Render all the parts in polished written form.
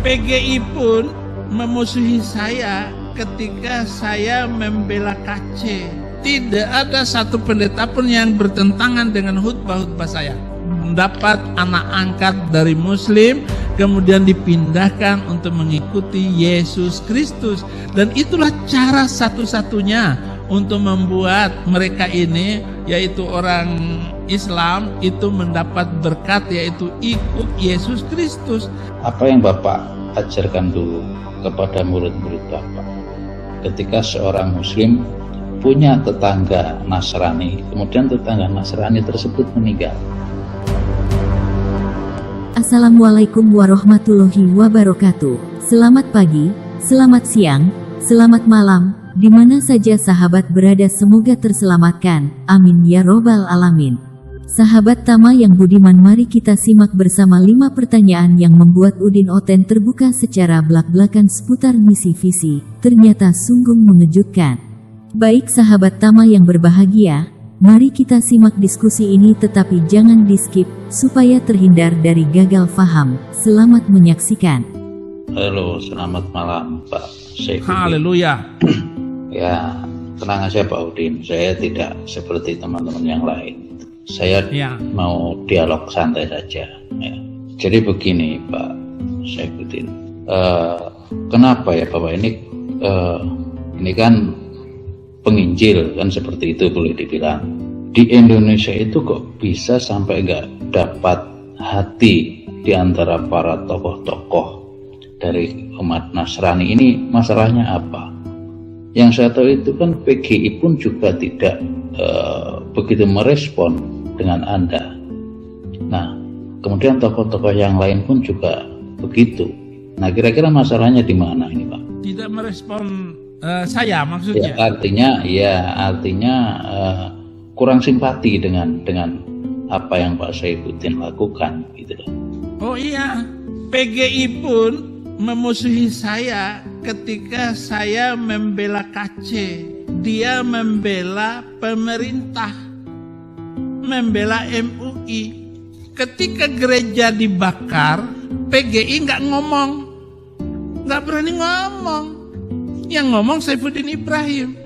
PGI pun memusuhi saya ketika saya membela KC. Tidak ada satu pendeta pun yang bertentangan dengan khutbah-khutbah saya. Mendapat anak angkat dari Muslim, kemudian dipindahkan untuk mengikuti Yesus Kristus. Dan itulah cara satu-satunya untuk membuat mereka ini, yaitu orang Islam, itu mendapat berkat, yaitu ikut Yesus Kristus. Apa yang Bapak ajarkan dulu kepada murid-murid Bapak ketika seorang Muslim punya tetangga Nasrani, kemudian tetangga Nasrani tersebut meninggal? Assalamualaikum warahmatullahi wabarakatuh. Selamat pagi, selamat siang, selamat malam, di mana saja sahabat berada semoga terselamatkan. Amin ya robbal alamin. Sahabat Tama yang budiman, mari kita simak bersama 5 pertanyaan yang membuat Udin Oten terbuka secara belak-belakan seputar misi visi. Ternyata sungguh mengejutkan. Baik sahabat Tama yang berbahagia, mari kita simak diskusi ini, tetapi jangan di-skip supaya terhindar dari gagal faham. Selamat menyaksikan. Halo, selamat malam Pak Saifuddin. Haleluya. Ya, tenang aja Pak Udin, saya tidak seperti teman-teman yang lain. Saya mau dialog santai saja. Ya. Jadi begini Pak Saifuddin, kenapa ya Bapak ini kan penginjil kan, seperti itu boleh dibilang. Di Indonesia itu kok bisa sampai nggak dapat hati di antara para tokoh-tokoh dari umat Nasrani ini? Masalahnya apa? Yang saya tahu itu kan PGI pun juga tidak begitu merespon dengan Anda. Nah, kemudian tokoh-tokoh yang lain pun juga begitu. Nah, kira-kira masalahnya di mana ini Pak? Tidak merespon saya maksudnya? Artinya kurang simpati dengan apa yang Pak Saifuddin lakukan gitu loh. Oh iya, PGI pun memusuhi saya ketika saya membela KC. Dia membela pemerintah, membela MUI. Ketika gereja dibakar, PGI nggak ngomong, nggak berani ngomong. Yang ngomong Saifuddin Ibrahim.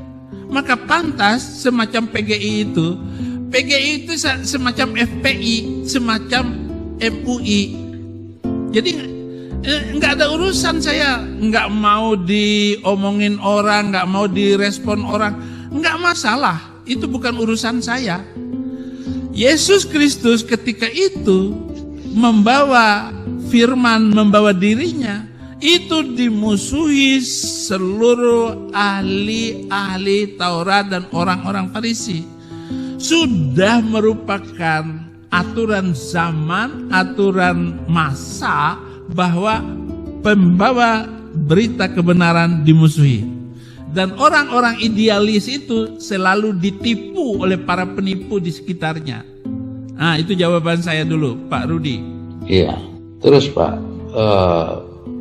Maka pantas semacam PGI itu semacam FPI, semacam MUI. Jadi nggak ada urusan, saya nggak mau diomongin orang, nggak mau direspon orang, nggak masalah, itu bukan urusan saya. Yesus Kristus ketika itu membawa firman, membawa dirinya, itu dimusuhi seluruh ahli-ahli Taurat dan orang-orang Farisi. Sudah merupakan aturan zaman, aturan masa, bahwa pembawa berita kebenaran dimusuhi. Dan orang-orang idealis itu selalu ditipu oleh para penipu di sekitarnya. Nah, itu jawaban saya dulu, Pak Rudi. Iya, terus Pak,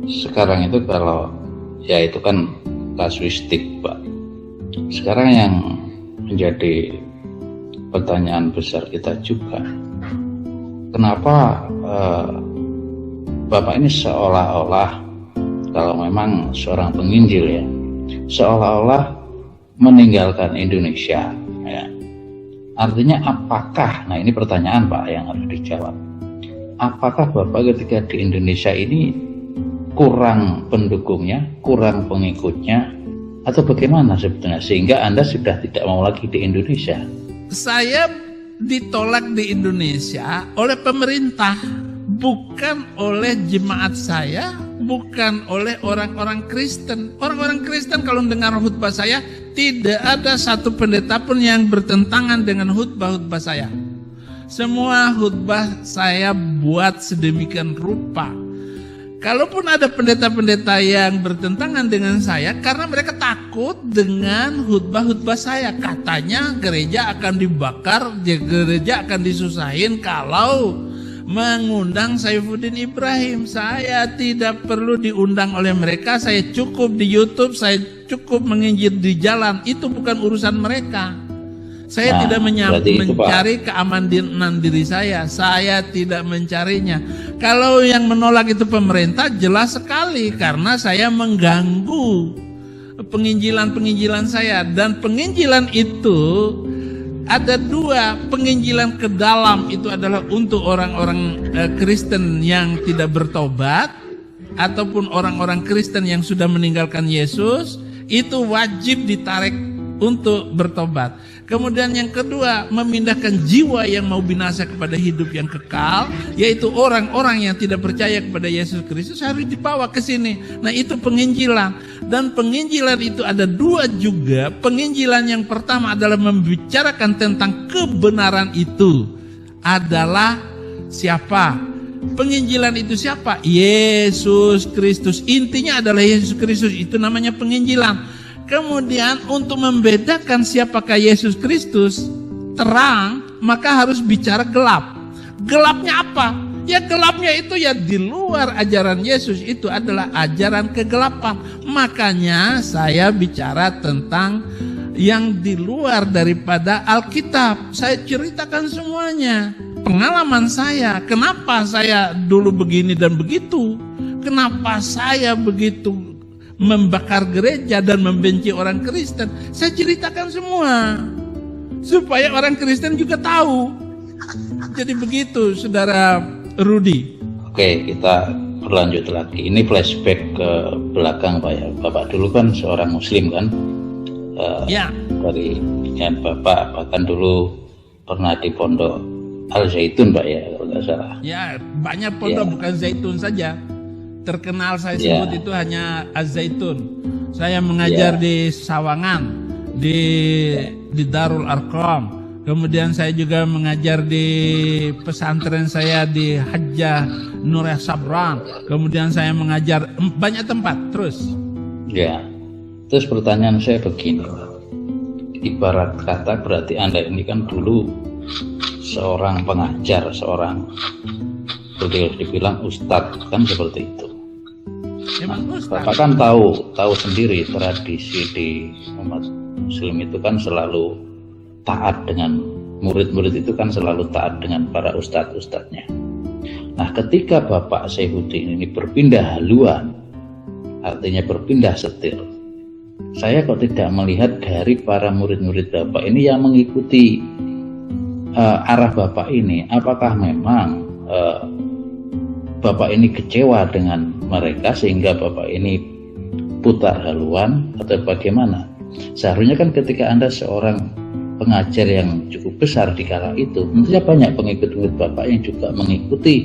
sekarang itu kalau, ya itu kan kasuistik Pak. Sekarang yang menjadi pertanyaan besar kita juga, kenapa Bapak ini seolah-olah, kalau memang seorang penginjil ya, seolah-olah meninggalkan Indonesia ya. Artinya apakah, nah ini pertanyaan Pak yang harus dijawab, apakah Bapak ketika di Indonesia ini kurang pendukungnya, kurang pengikutnya, atau bagaimana sebetulnya sehingga Anda sudah tidak mau lagi di Indonesia? Saya ditolak di Indonesia oleh pemerintah, bukan oleh jemaat saya, bukan oleh orang-orang Kristen. Orang-orang Kristen kalau mendengar khutbah saya, tidak ada satu pendeta pun yang bertentangan dengan khutbah-khutbah saya. Semua khutbah saya buat sedemikian rupa. Kalaupun ada pendeta-pendeta yang bertentangan dengan saya, karena mereka takut dengan khutbah-khutbah saya. Katanya gereja akan dibakar, gereja akan disusahin kalau mengundang Saifuddin Ibrahim. Saya tidak perlu diundang oleh mereka, saya cukup di YouTube, saya cukup menginjil di jalan. Itu bukan urusan mereka. Saya tidak berarti itu, mencari keamanan diri saya tidak mencarinya. Kalau yang menolak itu pemerintah, jelas sekali karena saya mengganggu penginjilan saya. Dan penginjilan itu ada dua, penginjilan ke dalam itu adalah untuk orang-orang Kristen yang tidak bertobat, ataupun orang-orang Kristen yang sudah meninggalkan Yesus, itu wajib ditarik untuk bertobat. Kemudian yang kedua, memindahkan jiwa yang mau binasa kepada hidup yang kekal, yaitu orang-orang yang tidak percaya kepada Yesus Kristus harus dibawa ke sini. Nah, itu penginjilan. Dan penginjilan itu ada dua juga. Penginjilan yang pertama adalah membicarakan tentang kebenaran itu adalah siapa? Penginjilan itu siapa? Yesus Kristus. Intinya adalah Yesus Kristus, itu namanya penginjilan. Kemudian untuk membedakan siapakah Yesus Kristus terang, maka harus bicara gelap. Gelapnya apa? Ya gelapnya itu ya di luar ajaran Yesus, itu adalah ajaran kegelapan. Makanya saya bicara tentang yang di luar daripada Alkitab. Saya ceritakan semuanya. Pengalaman saya, kenapa saya dulu begini dan begitu. Kenapa saya begitu membakar gereja dan membenci orang Kristen. Saya ceritakan semua supaya orang Kristen juga tahu. Jadi begitu, Saudara Rudi. Oke, kita berlanjut lagi. Ini flashback ke belakang, Pak ya. Bapak dulu kan seorang Muslim kan? Ya. Dari Bapak bahkan dulu pernah di pondok Al Zaitun, Pak ya, kalau nggak salah. Ya, banyak pondok, bukan Zaitun saja. Terkenal saya sebut itu hanya Az-Zaitun. Saya mengajar di Sawangan, di Darul Arqam. Kemudian saya juga mengajar di pesantren saya di Hajjah Nureh Sabran. Kemudian saya mengajar banyak tempat terus. Ya. Terus pertanyaan saya begini, ibarat kata berarti Anda ini kan dulu seorang pengajar, seorang boleh dibilang ustadz kan, seperti itu. Bapak kan tahu sendiri tradisi di umat Muslim itu kan selalu taat dengan murid-murid, itu kan selalu taat dengan para ustadz-ustadznya. Nah, ketika Bapak Saifuddin ini berpindah haluan, artinya berpindah setir, saya kok tidak melihat dari para murid-murid Bapak ini yang mengikuti arah Bapak ini. Apakah memang Bapak ini kecewa dengan mereka sehingga Bapak ini putar haluan atau bagaimana? Seharusnya kan ketika Anda seorang pengajar yang cukup besar di kala itu, tentunya banyak pengikut-pengikut Bapak yang juga mengikuti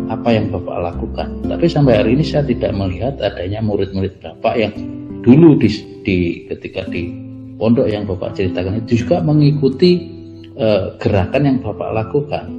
apa yang Bapak lakukan. Tapi sampai hari ini saya tidak melihat adanya murid-murid Bapak yang dulu ketika di pondok yang Bapak ceritakan itu juga mengikuti gerakan yang Bapak lakukan.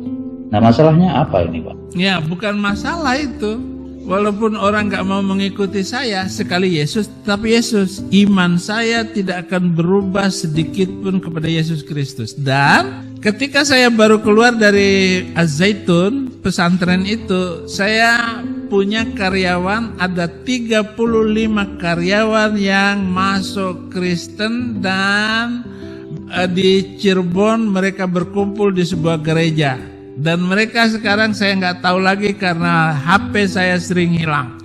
Nah, masalahnya apa ini, Pak? Ya, bukan masalah itu. Walaupun orang gak mau mengikuti saya, sekali Yesus, tapi Yesus, iman saya tidak akan berubah sedikit pun kepada Yesus Kristus. Dan ketika saya baru keluar dari Az-Zaitun, pesantren itu, saya punya karyawan, ada 35 karyawan yang masuk Kristen, dan di Cirebon mereka berkumpul di sebuah gereja. Dan mereka sekarang saya nggak tahu lagi karena HP saya sering hilang.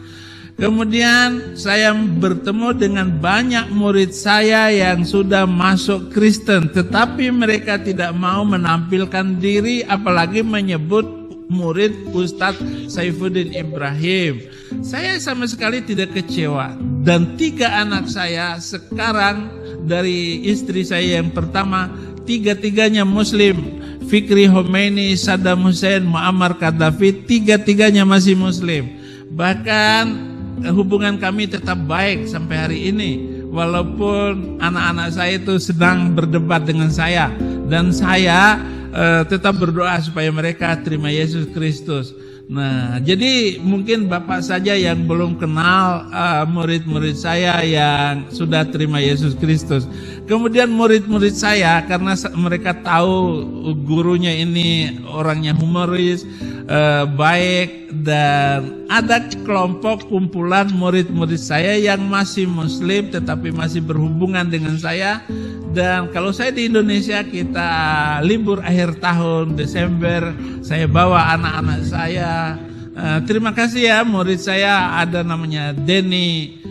Kemudian saya bertemu dengan banyak murid saya yang sudah masuk Kristen, tetapi mereka tidak mau menampilkan diri, apalagi menyebut murid Ustadz Saifuddin Ibrahim. Saya sama sekali tidak kecewa. Dan 3 anak saya sekarang, dari istri saya yang pertama, 3-tiganya Muslim. Fikri Khomeini, Saddam Hussein, Muammar Gaddafi, 3-tiganya masih Muslim. Bahkan hubungan kami tetap baik sampai hari ini. Walaupun anak-anak saya itu sedang berdebat dengan saya. Dan saya tetap berdoa supaya mereka terima Yesus Kristus. Nah, jadi mungkin Bapak saja yang belum kenal murid-murid saya yang sudah terima Yesus Kristus. Kemudian murid-murid saya, karena mereka tahu gurunya ini orangnya humoris, baik, dan ada kelompok kumpulan murid-murid saya yang masih muslim tetapi masih berhubungan dengan saya. Dan kalau saya di Indonesia, kita libur akhir tahun Desember, saya bawa anak-anak saya. Terima kasih ya, murid saya ada namanya Denny,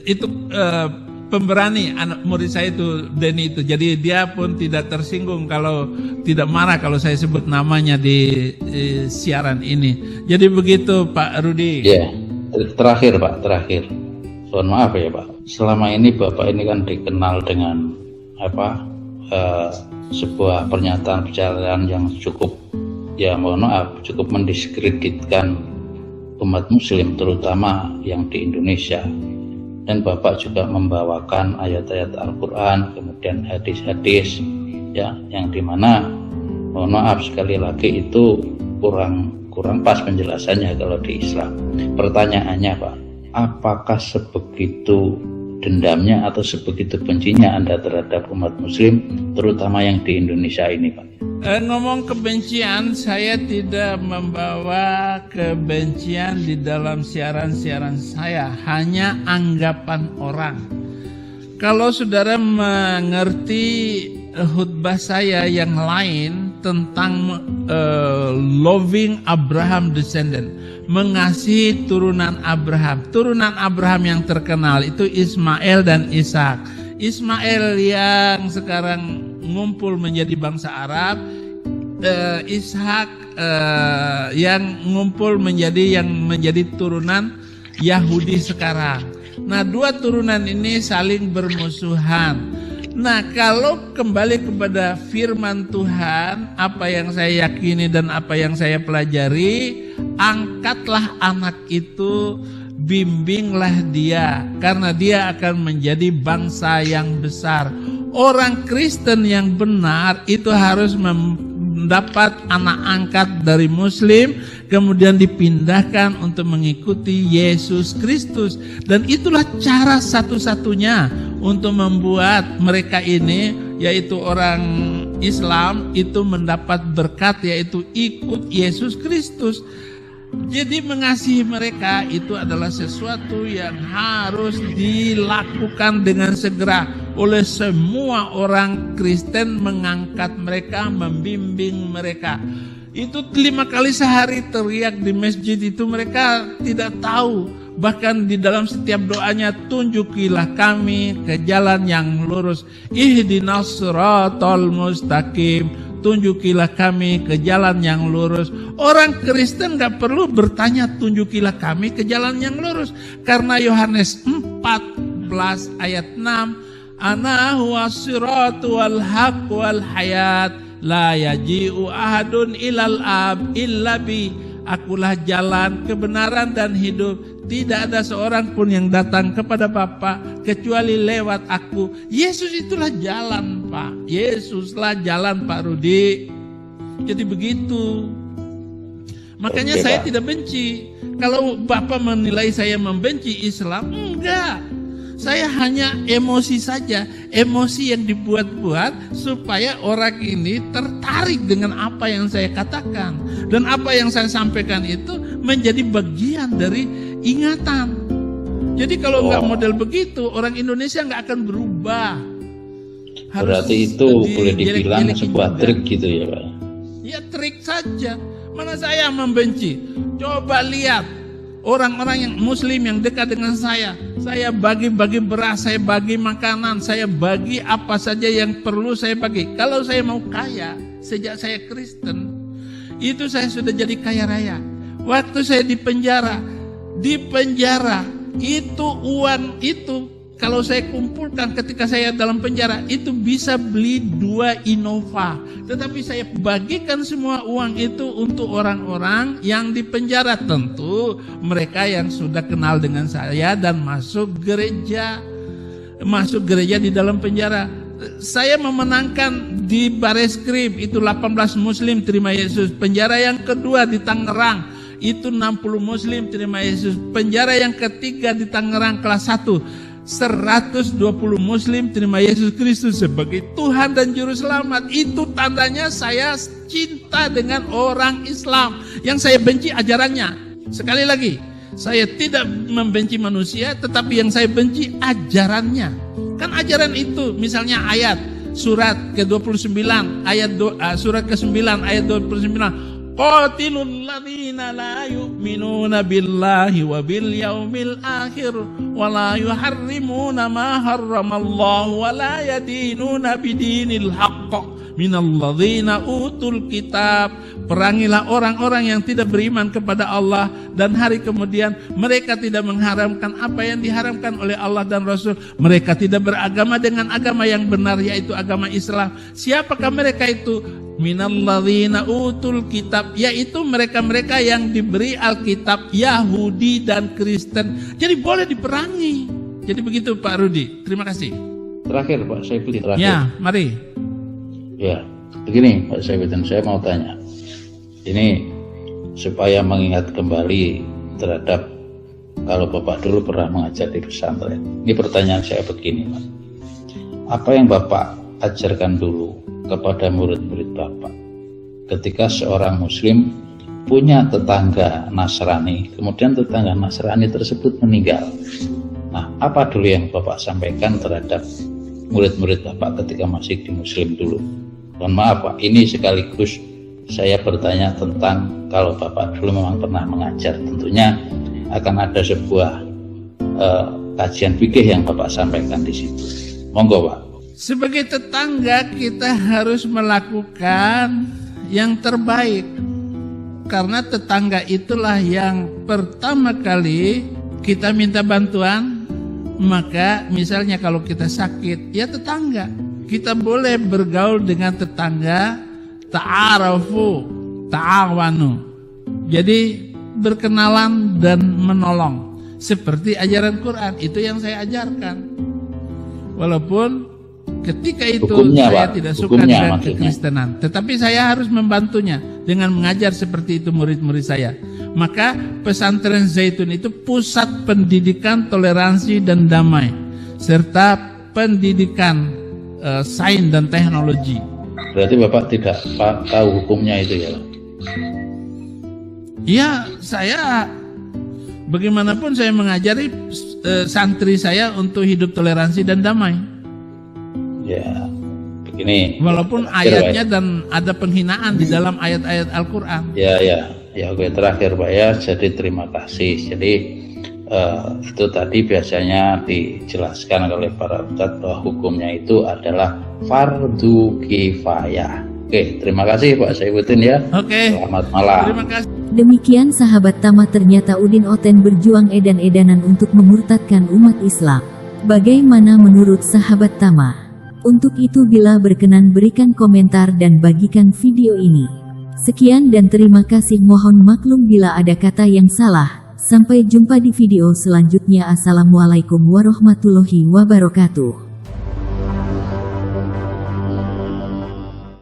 itu pemberani, anak murid saya itu Denny itu. Jadi dia pun tidak tersinggung kalau tidak marah kalau saya sebut namanya di siaran ini. Jadi begitu Pak Rudi. Ya, terakhir Pak, terakhir. Mohon maaf ya Pak. Selama ini Bapak ini kan dikenal dengan sebuah pernyataan yang cukup, ya mohon maaf, cukup mendiskreditkan umat muslim terutama yang di Indonesia. Dan Bapak juga membawakan ayat-ayat Al-Quran, kemudian hadis-hadis, ya, yang dimana, mohon maaf sekali lagi itu kurang pas penjelasannya kalau di Islam. Pertanyaannya Pak, apakah sebegitu dendamnya atau sebegitu bencinya Anda terhadap umat muslim, terutama yang di Indonesia ini Pak? Ngomong kebencian, saya tidak membawa kebencian di dalam siaran-siaran saya, hanya anggapan orang. Kalau saudara mengerti khutbah saya yang lain tentang loving Abraham descendant, mengasihi turunan Abraham yang terkenal itu Ismail dan Ishak. Ismail yang sekarang ngumpul menjadi bangsa Arab, Ishak yang ngumpul menjadi turunan Yahudi sekarang. Nah, dua turunan ini saling bermusuhan. Nah, kalau kembali kepada firman Tuhan, apa yang saya yakini dan apa yang saya pelajari, angkatlah anak itu, bimbinglah dia, karena dia akan menjadi bangsa yang besar. Orang Kristen yang benar itu harus mendapat anak angkat dari Muslim, kemudian dipindahkan untuk mengikuti Yesus Kristus. Dan itulah cara satu-satunya untuk membuat mereka ini, yaitu orang Islam, itu mendapat berkat, yaitu ikut Yesus Kristus. Jadi mengasihi mereka itu adalah sesuatu yang harus dilakukan dengan segera oleh semua orang Kristen, mengangkat mereka, membimbing mereka. Itu 5 kali sehari teriak di masjid itu, mereka tidak tahu. Bahkan di dalam setiap doanya, tunjukilah kami ke jalan yang lurus. Ihdinas siratal mustaqim. Tunjukilah kami ke jalan yang lurus. Orang Kristen gak perlu bertanya tunjukilah kami ke jalan yang lurus, karena Yohanes 14 ayat 6, Ana huwas siratu wal haq wal hayat, la yaji'u ahadun ilal ab illa bi. Akulah jalan, kebenaran dan hidup. Tidak ada seorang pun yang datang kepada Bapa kecuali lewat aku. Yesus itulah jalan, Pak. Yesuslah jalan, Pak Rudi. Jadi begitu. Makanya saya tidak benci. Kalau Bapak menilai saya membenci Islam, enggak. Saya hanya emosi saja, emosi yang dibuat-buat supaya orang ini tertarik dengan apa yang saya katakan. Dan apa yang saya sampaikan itu menjadi bagian dari ingatan. Jadi kalau nggak model begitu, orang Indonesia nggak akan berubah. Berarti itu boleh dibilang sebuah trik gitu ya Pak? Ya trik saja. Mana saya membenci? Coba lihat orang-orang yang Muslim yang dekat dengan saya bagi-bagi beras, saya bagi makanan, saya bagi apa saja yang perlu saya bagi. Kalau saya mau kaya, sejak saya Kristen, itu saya sudah jadi kaya raya. Waktu saya di penjara itu uang itu kalau saya kumpulkan ketika saya dalam penjara itu bisa beli 2 Innova. Tetapi saya bagikan semua uang itu untuk orang-orang yang di penjara. Tentu mereka yang sudah kenal dengan saya dan masuk gereja di dalam penjara. Saya memenangkan di Bareskrim itu 18 Muslim terima Yesus. Penjara yang kedua di Tangerang itu 60 Muslim terima Yesus. Penjara yang ketiga di Tangerang kelas 1 120 muslim terima Yesus Kristus sebagai Tuhan dan Juru Selamat. Itu tandanya saya cinta dengan orang Islam. Yang saya benci ajarannya. Sekali lagi, saya tidak membenci manusia, tetapi yang saya benci ajarannya. Kan ajaran itu, misalnya ayat surat ke-29 surat ke-9 ayat 29. Qatilul ladzina la yu'minuna billahi wa bil yaumil akhir wa la yuharrimuna ma harramallahu wa la yadinuna bidinil haqq minal ladzina utul kitab. Perangilah orang-orang yang tidak beriman kepada Allah dan hari kemudian mereka tidak mengharamkan apa yang diharamkan oleh Allah dan Rasul. Mereka tidak beragama dengan agama yang benar, yaitu agama Islam. Siapakah mereka itu? Minalladzina utul kitab, yaitu mereka-mereka yang diberi Alkitab, Yahudi dan Kristen. Jadi boleh diperangi. Jadi begitu Pak Rudi. Terima kasih. Terakhir Pak Saifuddin, terakhir. Ya, mari. Ya, begini Pak Saifuddin, saya mau tanya. Ini supaya mengingat kembali terhadap kalau Bapak dulu pernah mengajar di pesantren. Ini pertanyaan saya begini Pak. Apa yang Bapak ajarkan dulu kepada murid-murid Bapak ketika seorang muslim punya tetangga Nasrani, kemudian tetangga Nasrani tersebut meninggal? Nah, apa dulu yang Bapak sampaikan terhadap murid-murid Bapak ketika masih di muslim dulu? Mohon maaf Pak, ini sekaligus saya bertanya tentang kalau Bapak dulu memang pernah mengajar, tentunya akan ada sebuah kajian fikih yang Bapak sampaikan di situ. Monggo Pak. Sebagai tetangga kita harus melakukan yang terbaik, karena tetangga itulah yang pertama kali kita minta bantuan. Maka misalnya kalau kita sakit, ya tetangga, kita boleh bergaul dengan tetangga. Ta'arafu, ta'awanu. Jadi berkenalan dan menolong. Seperti ajaran Quran, itu yang saya ajarkan. Walaupun ketika itu hukumnya, saya Pak, tidak suka dengan kekristenan, tetapi saya harus membantunya dengan mengajar seperti itu murid-murid saya. Maka pesantren Zaitun itu pusat pendidikan toleransi dan damai, serta pendidikan sains dan teknologi. Berarti Bapak tidak tahu hukumnya itu ya? Iya, saya bagaimanapun saya mengajari santri saya untuk hidup toleransi dan damai. Ya, begini. Walaupun ayatnya dan ada penghinaan di dalam ayat-ayat Al-Quran. Ya, oke, terakhir Pak ya. Jadi terima kasih. Jadi itu tadi biasanya dijelaskan oleh para ustadz bahwa hukumnya itu adalah fardu kifayah. Oke, terima kasih Pak Saifuddin ya. Oke. Selamat malam. Terima kasih. Demikian sahabat tamat, ternyata Udin Oten berjuang edan-edanan untuk memurtadkan umat Islam. Bagaimana menurut sahabat Tama? Untuk itu bila berkenan berikan komentar dan bagikan video ini. Sekian dan terima kasih, mohon maklum bila ada kata yang salah. Sampai jumpa di video selanjutnya. Assalamualaikum warahmatullahi wabarakatuh.